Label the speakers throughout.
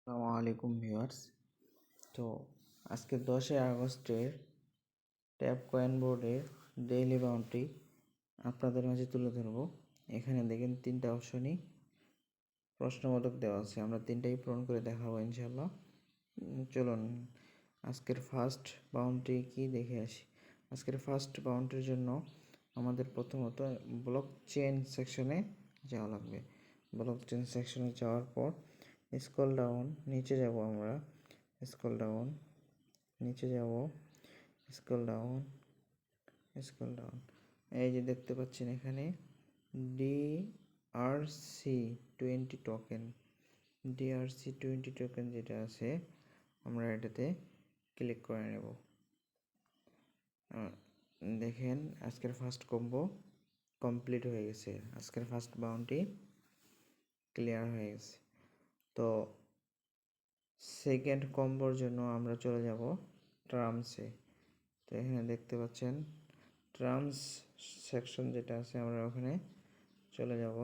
Speaker 1: আসসালামু আলাইকুম ভিউয়ার্স। তো আজকে 10 আগস্টের ট্যাপ কয়েন বোর্ডের ডেইলি বাউন্ডারি আপনাদের মাঝে তুলে ধরব। এখানে দেখেন 3টা অপশনই প্রশ্নবোধক দেওয়া আছে, আমরা 3টাই পূরণ করে দেখাবো ইনশাল্লাহ। চলুন আজকের ফার্স্ট বাউন্ডারি কি দেখে আসি। আজকের ফার্স্ট বাউন্ডারির জন্য আমাদের প্রথমত ব্লক চেইন সেকশনে যাওয়া লাগবে। ব্লক চেইন সেকশনে যাওয়ার পর স্ক্রল ডাউন নিচে যাব, আমরা স্ক্রল ডাউন নিচে যাব, স্ক্রল ডাউন স্ক্রল ডাউন এই যে দেখতে পাচ্ছেন এখানে DRC20 টোকেন, DRC20 টোকেন যেটা আছে আমরা এটাতে ক্লিক করে নেব। দেখেন আজকের ফার্স্ট কম্বো কমপ্লিট হয়ে গেছে, আজকের ফার্স্ট বাউন্ডারি ক্লিয়ার হয়ে গেছে। তো সেকেন্ড কম্বোর জন্য আমরা চলে যাব ট্রামসে। তো এখানে দেখতে পাচ্ছেন ট্রামস সেকশন যেটা আছে, আমরা ওখানে চলে যাব।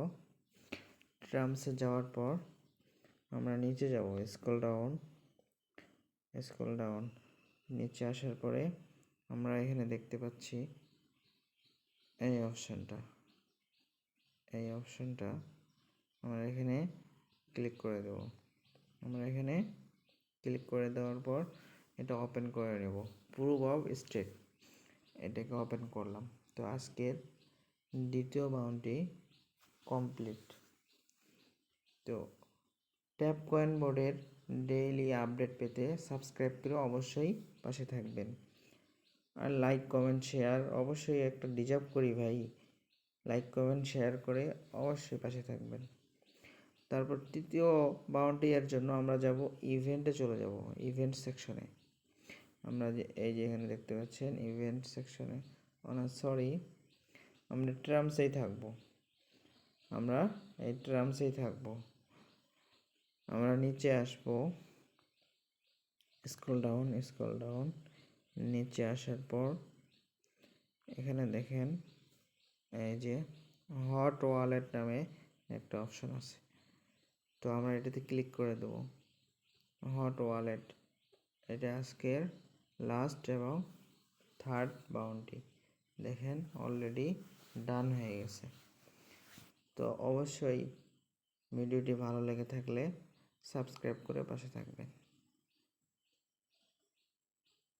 Speaker 1: ট্রামসে যাওয়ার পর আমরা নিচে যাব, স্ক্রল ডাউন নিচে আসার পরে আমরা এখানে দেখতে পাচ্ছি এই অপশনটা আমরা এখানে ক্লিক করে দেব। আমরা এখানে ক্লিক করে দেওয়ার পর এটা ওপেন করে নেব, প্রুফ অফ স্টেক এটাকে ওপেন করলাম। তো আজকের দ্বিতীয় বাউন্ডারি কমপ্লিট। তো ট্যাপ কয়েন বোর্ডের ডেইলি আপডেট পেতে সাবস্ক্রাইব করে অবশ্যই পাশে থাকবেন, আর লাইক কমেন্ট শেয়ার অবশ্যই একটা ডিজার্ভ করি ভাই, লাইক কমেন্ট শেয়ার করে অবশ্যই পাশে থাকবেন। তারপর তৃতীয় বাউন্ডারির জন্য আমরা যাব ইভেন্টে চলে যাব, ইভেন্ট সেকশনে। আমরা এই যে এখানে দেখতে পাচ্ছেন ইভেন্ট সেকশনে, আমরা ট্রামসেই থাকবো, আমরা এই ট্রামসেই থাকবো। আমরা নিচে আসবো, স্ক্রল ডাউন নিচে আসার পর এখানে দেখেন এই যে হট ওয়ালেট নামে একটা অপশন আছে, তো আমরা এটাতে ক্লিক করে দেব। হট ওয়ালেট এটা আজকের লাস্ট এবং থার্ড বাউন্ডারি, দেখেন অলরেডি ডান হয়ে গেছে। তো অবশ্যই ভিডিওটি ভালো লেগে থাকলে সাবস্ক্রাইব করে পাশে থাকবেন।